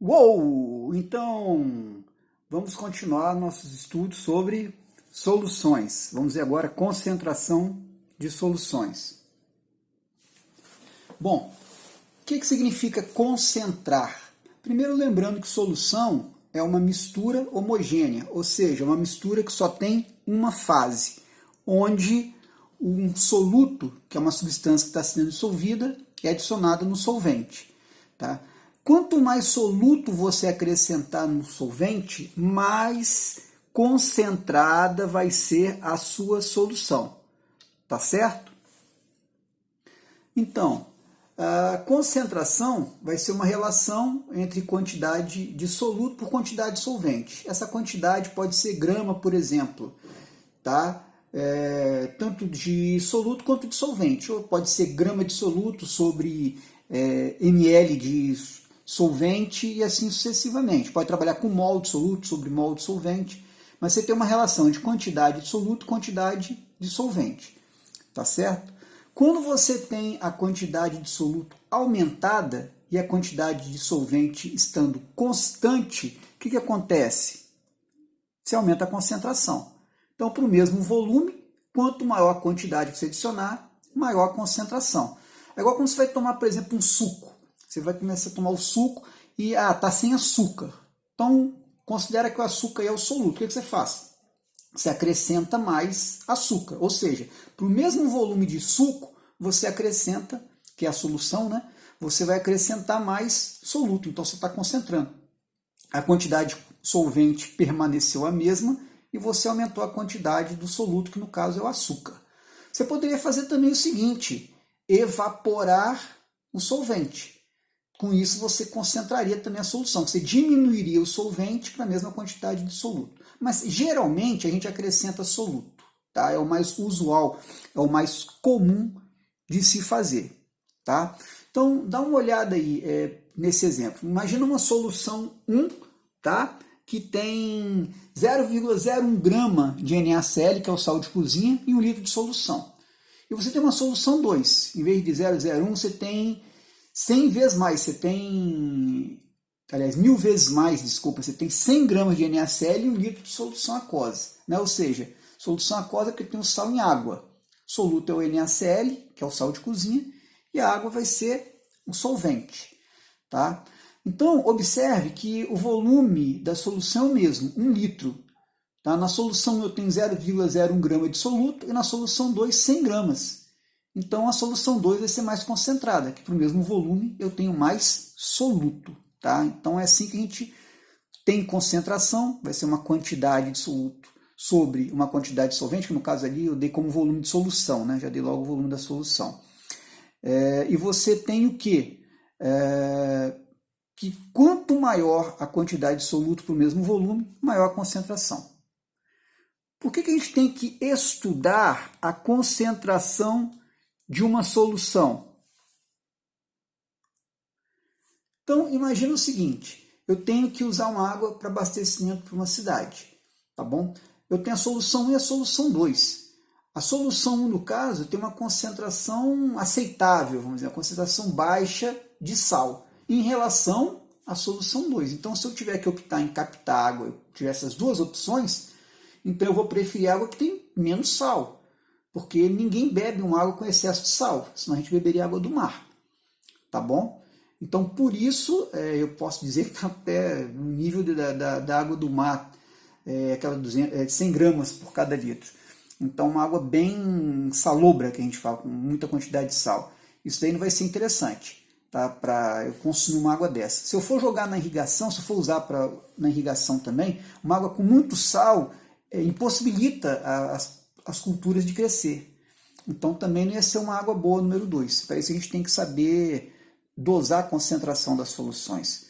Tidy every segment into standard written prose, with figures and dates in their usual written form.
Uou! Então, vamos continuar nossos estudos sobre soluções. Vamos ver agora concentração de soluções. Bom, o que significa concentrar? Primeiro, lembrando que solução é uma mistura homogênea, ou seja, uma mistura que só tem uma fase, onde um soluto, que é uma substância que está sendo dissolvida, é adicionada no solvente. Tá? Quanto mais soluto você acrescentar no solvente, mais concentrada vai ser a sua solução. Tá certo? Então, a concentração vai ser uma relação entre quantidade de soluto por quantidade de solvente. Essa quantidade pode ser grama, por exemplo, tá? Tanto de soluto quanto de solvente. Ou pode ser grama de soluto sobre ml de solvente e assim sucessivamente. Pode trabalhar com mol de soluto sobre mol de solvente, mas você tem uma relação de quantidade de soluto e quantidade de solvente. Tá certo? Quando você tem a quantidade de soluto aumentada e a quantidade de solvente estando constante, o que acontece? Você aumenta a concentração. Então, para o mesmo volume, quanto maior a quantidade que você adicionar, maior a concentração. É igual quando você vai tomar, por exemplo, um suco. Você vai começar a tomar o suco e está sem açúcar. Então, considera que o açúcar é o soluto. O que você faz? Você acrescenta mais açúcar, ou seja, para o mesmo volume de suco, você acrescenta, que é a solução, né? Você vai acrescentar mais soluto, então você está concentrando. A quantidade de solvente permaneceu a mesma e você aumentou a quantidade do soluto, que no caso é o açúcar. Você poderia fazer também o seguinte, evaporar o solvente. Com isso, você concentraria também a solução. Você diminuiria o solvente para a mesma quantidade de soluto. Mas, geralmente, a gente acrescenta soluto. Tá? É o mais usual, é o mais comum de se fazer. Tá? Então, dá uma olhada aí nesse exemplo. Imagina uma solução 1, tá? Que tem 0,01 grama de NaCl, que é o sal de cozinha, e 1 litro de solução. E você tem uma solução 2. Em vez de 0,01, você tem 100 vezes mais, você tem, aliás, 1000 vezes mais, desculpa, você tem 100 gramas de NaCl e 1 litro de solução aquosa. Né? Ou seja, solução aquosa é porque tem o sal em água. Soluto é o NaCl, que é o sal de cozinha, e a água vai ser o solvente. Tá? Então, observe que o volume da solução é o mesmo, 1 litro. Tá? Na solução eu tenho 0,01 grama de soluto e na solução 2, 100 gramas. Então, a solução 2 vai ser mais concentrada, que para o mesmo volume eu tenho mais soluto. Tá? Então, é assim que a gente tem concentração, vai ser uma quantidade de soluto sobre uma quantidade de solvente, que no caso ali eu dei como volume de solução, né? Já dei logo o volume da solução. E você tem o quê? Que quanto maior a quantidade de soluto para o mesmo volume, maior a concentração. Por que a gente tem que estudar a concentração de uma solução? Então, imagina o seguinte, eu tenho que usar uma água para abastecimento para uma cidade, tá bom? Eu tenho a solução 1 e a solução 2. A solução 1, no caso, tem uma concentração aceitável, vamos dizer, uma concentração baixa de sal, em relação à solução 2. Então, se eu tiver que optar em captar água, eu tiver essas duas opções, então eu vou preferir água que tem menos sal, porque ninguém bebe uma água com excesso de sal, senão a gente beberia água do mar, tá bom? Então, por isso, eu posso dizer que está até no nível da água do mar, aquela 100 gramas por cada litro. Então, uma água bem salobra, que a gente fala, com muita quantidade de sal. Isso daí não vai ser interessante, tá? Para eu consumir uma água dessa. Se eu for jogar na irrigação, se eu for usar na irrigação também, uma água com muito sal impossibilita as culturas de crescer. Então, também não ia ser uma água boa, número 2. Para isso, a gente tem que saber dosar a concentração das soluções.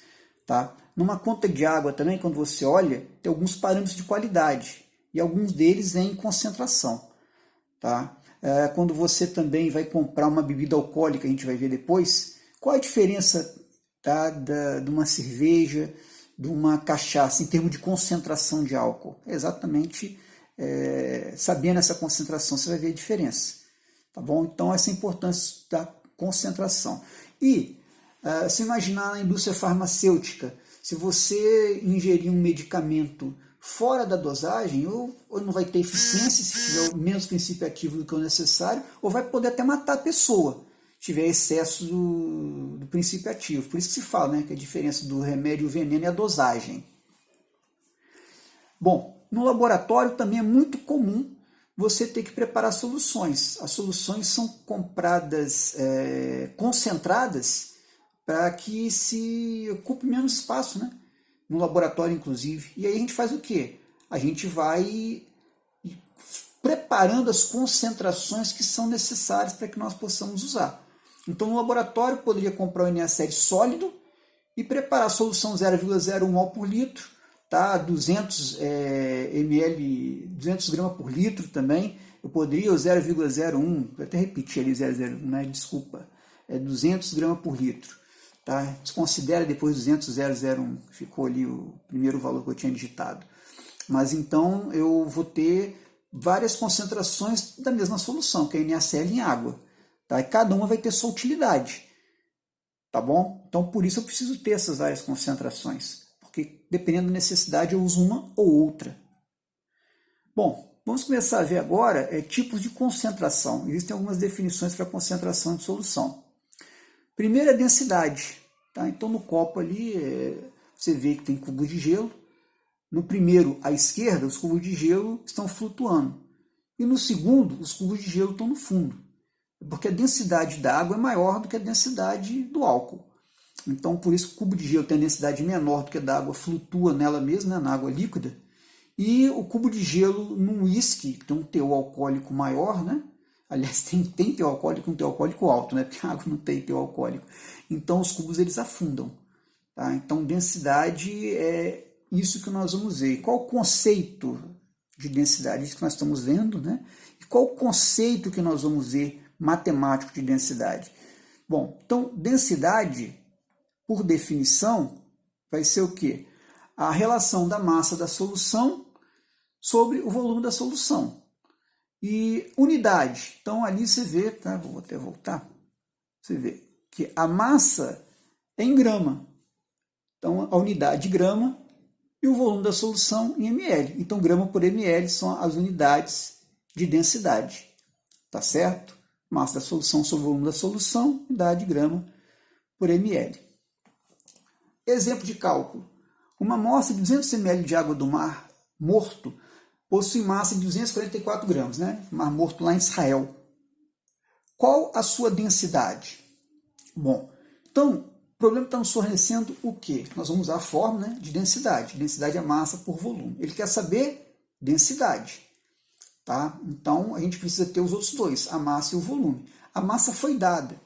Tá? Numa conta de água também, quando você olha, tem alguns parâmetros de qualidade, e alguns deles em concentração. Tá? Quando você também vai comprar uma bebida alcoólica, a gente vai ver depois, qual a diferença, tá, de uma cerveja, de uma cachaça, em termos de concentração de álcool? Exatamente, sabendo essa concentração, você vai ver a diferença. Tá bom? Então, essa é a importância da concentração. E, se imaginar na indústria farmacêutica, Se você ingerir um medicamento fora da dosagem, ou não vai ter eficiência se tiver menos princípio ativo do que o necessário, ou vai poder até matar a pessoa, se tiver excesso do princípio ativo. Por isso que se fala, né, que a diferença do remédio e o veneno é a dosagem. Bom, no laboratório também é muito comum você ter que preparar soluções. As soluções são compradas concentradas para que se ocupe menos espaço, né? No laboratório, inclusive. E aí a gente faz o quê? A gente vai preparando as concentrações que são necessárias para que nós possamos usar. Então, no laboratório, poderia comprar o NaCl sólido e preparar a solução 0,01 mol por litro, tá? 200 ml, 200 gramas por litro também. Eu poderia o 0,01, eu até repeti ali 0,01, né? Desculpa, é 200 gramas por litro. Tá? Desconsidera depois 200,001, ficou ali o primeiro valor que eu tinha digitado. Mas então eu vou ter várias concentrações da mesma solução, que é NaCl em água. Tá? E cada uma vai ter sua utilidade. Tá bom? Então por isso eu preciso ter essas várias concentrações. Porque dependendo da necessidade eu uso uma ou outra. Bom, vamos começar a ver agora tipos de concentração. Existem algumas definições para concentração de solução. Primeiro é a densidade. Tá? Então no copo ali você vê que tem cubos de gelo. No primeiro, à esquerda, os cubos de gelo estão flutuando. E no segundo, os cubos de gelo estão no fundo. Porque a densidade da água é maior do que a densidade do álcool. Então por isso que o cubo de gelo tem a densidade menor do que a da água, flutua nela mesma, né, na água líquida. E o cubo de gelo num uísque, que tem um teor alcoólico maior, né? Aliás, tem teor alcoólico e um teor alcoólico alto, né? Porque a água não tem teor alcoólico. Então, os cubos eles afundam. Tá? Então, densidade é isso que nós vamos ver. Qual o conceito de densidade? Isso que nós estamos vendo, né? E qual o conceito que nós vamos ver matemático de densidade? Bom, então, densidade, por definição, vai ser o quê? A relação da massa da solução sobre o volume da solução. E unidade, então ali você vê, tá? Vou até voltar, você vê que a massa é em grama, então a unidade de grama e o volume da solução em ml, então grama por ml são as unidades de densidade, tá certo? Massa da solução sobre o volume da solução, unidade de grama por ml. Exemplo de cálculo, uma amostra de 200 ml de água do mar morto possui massa de 244 gramas, né? Mar Morto lá em Israel. Qual a sua densidade? Bom, então, o problema está nos fornecendo o quê? Nós vamos usar a fórmula, né, de densidade. Densidade é massa por volume. Ele quer saber densidade. Tá? Então, a gente precisa ter os outros dois, a massa e o volume. A massa foi dada,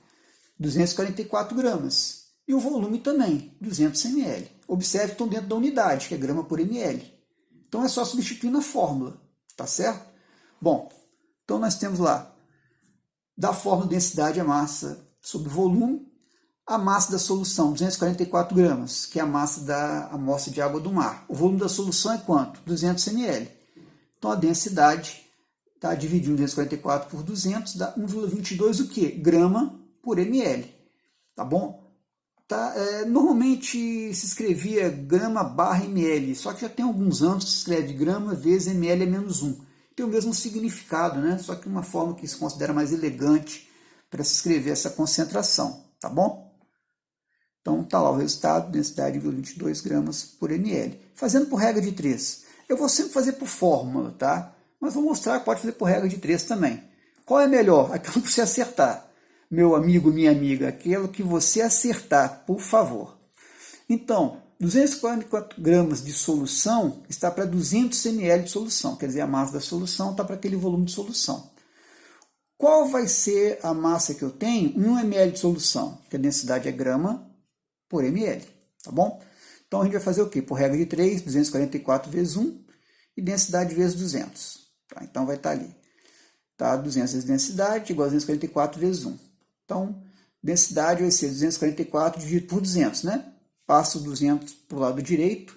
244 gramas. E o volume também, 200 ml. Observe que estão dentro da unidade, que é grama por ml. Então é só substituir na fórmula, tá certo? Bom, então nós temos lá, da fórmula densidade é massa sobre volume, a massa da solução, 244 gramas, que é a massa da amostra de água do mar. O volume da solução é quanto? 200 ml. Então a densidade, tá, dividindo 244 por 200, dá 1,22 o quê? Grama por ml, tá bom? Tá, normalmente se escrevia grama barra ml, só que já tem alguns anos que se escreve grama vezes ml é menos 1. Tem o mesmo significado, né? Só que uma forma que se considera mais elegante para se escrever essa concentração, tá bom? Então tá lá o resultado, densidade de 22 gramas por ml. Fazendo por regra de 3. Eu vou sempre fazer por fórmula, tá? Mas vou mostrar que pode fazer por regra de 3 também. Qual é melhor? Aquilo que você acertar. Meu amigo, minha amiga, aquilo que você acertar, por favor. Então, 244 gramas de solução está para 200 ml de solução, quer dizer, a massa da solução está para aquele volume de solução. Qual vai ser a massa que eu tenho? 1 ml de solução, que a densidade é grama por ml, tá bom? Então, a gente vai fazer o quê? Por regra de 3, 244 vezes 1 e densidade vezes 200. Tá? Então, vai estar ali. Tá? 200 vezes densidade igual a 244 vezes 1. Então, densidade vai ser 244 dividido por 200, né? Passa o 200 para o lado direito,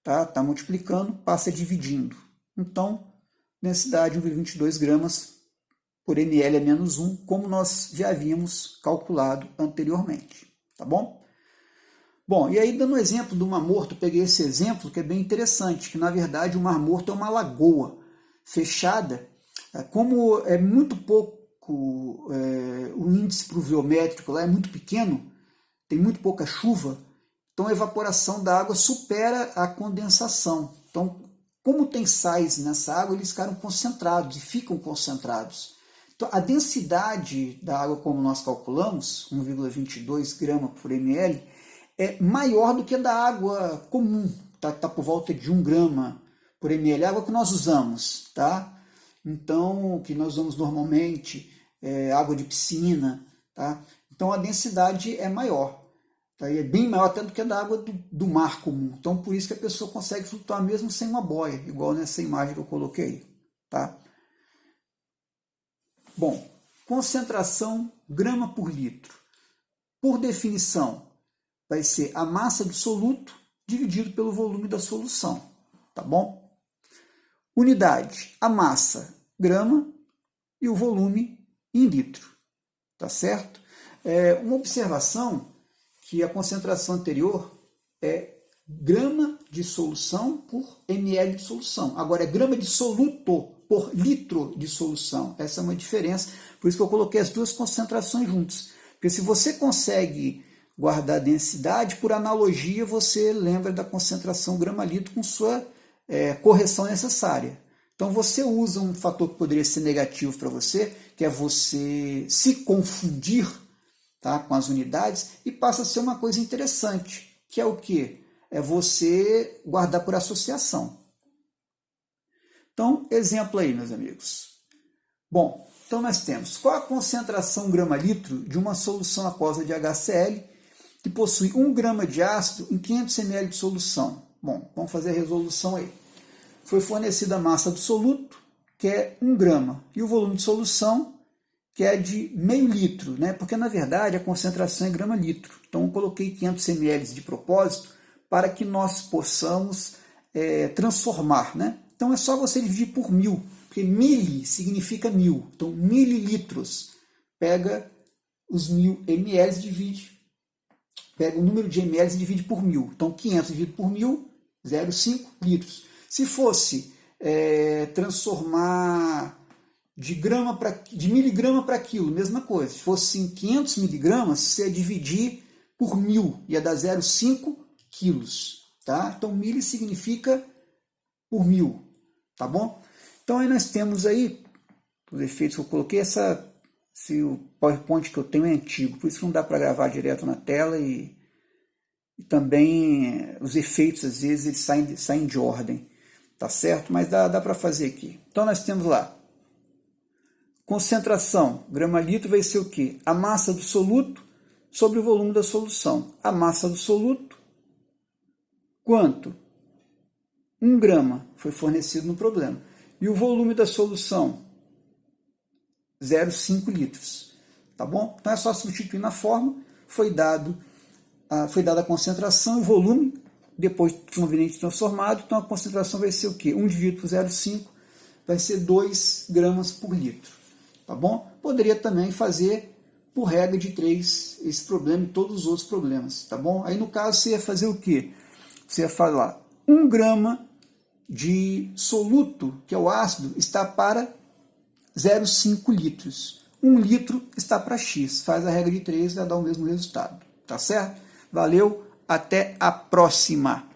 tá multiplicando, passa dividindo. Então, densidade 1,22 gramas por ml é menos 1, como nós já havíamos calculado anteriormente, tá bom? Bom, e aí dando um exemplo do Mar Morto, eu peguei esse exemplo que é bem interessante, que na verdade o Mar Morto é uma lagoa fechada. Como é muito pouco, o índice pluviométrico lá é muito pequeno, tem muito pouca chuva, então a evaporação da água supera a condensação. Então, como tem sais nessa água, eles ficaram concentrados e ficam concentrados. Então, a densidade da água, como nós calculamos, 1,22 grama por ml, é maior do que a da água comum, tá por volta de 1 grama por ml, a água que nós usamos, tá? Então, o que nós usamos normalmente é água de piscina, tá? Então, a densidade é maior, tá? E é bem maior até do que a da água do mar comum. Então, por isso que a pessoa consegue flutuar mesmo sem uma boia, igual nessa imagem que eu coloquei, tá? Bom, concentração grama por litro. Por definição, vai ser a massa do soluto dividido pelo volume da solução, tá bom? Unidade, a massa, grama, e o volume em litro, tá certo? Uma observação que a concentração anterior é grama de solução por ml de solução. Agora é grama de soluto por litro de solução. Essa é uma diferença, por isso que eu coloquei as duas concentrações juntas. Porque se você consegue guardar a densidade, por analogia você lembra da concentração grama-litro com sua correção necessária. Então você usa um fator que poderia ser negativo para você, que é você se confundir, tá, com as unidades, e passa a ser uma coisa interessante, que é o quê? É você guardar por associação. Então, exemplo aí, meus amigos. Bom, então nós temos qual a concentração grama-litro de uma solução aquosa de HCl que possui 1 grama de ácido em 500 ml de solução. Bom, vamos fazer a resolução aí. Foi fornecida a massa do soluto, que é 1 grama, e o volume de solução, que é de meio litro, né? Porque na verdade a concentração é grama-litro. Então eu coloquei 500 ml de propósito para que nós possamos transformar, né? Então é só você dividir por 1000, porque mili significa 1000. Então mililitros, pega os 1000 ml, divide, pega o número de ml e divide por 1000. Então 500 dividido por 1000, 0,5 litros. Se fosse transformar de miligrama para quilo, mesma coisa. Se fosse 500 miligramas, você ia dividir por 1000, ia dar 0,5 quilos. Tá? Então, mili significa por 1000, tá bom? Então, aí nós temos aí, os efeitos que eu coloquei, o PowerPoint que eu tenho é antigo, por isso que não dá para gravar direto na tela e também os efeitos, às vezes, eles saem de ordem, tá certo? Mas dá para fazer aqui. Então, nós temos lá, concentração, grama-litro vai ser o quê? A massa do soluto sobre o volume da solução. A massa do soluto, quanto? 1 grama foi fornecido no problema. E o volume da solução, 0,5 litros. Tá bom? Então é só substituir na forma, foi dada a concentração e o volume, depois conveniente transformado, então a concentração vai ser o quê? 1 dividido por 0,5 vai ser 2 gramas por litro. Tá bom? Poderia também fazer por regra de 3 esse problema e todos os outros problemas. Tá bom? Aí no caso você ia fazer o quê? Você ia falar 1 grama de soluto, que é o ácido, está para 0,5 litros. 1 litro está para X. Faz a regra de 3 e vai dar o mesmo resultado. Tá certo? Valeu, até a próxima!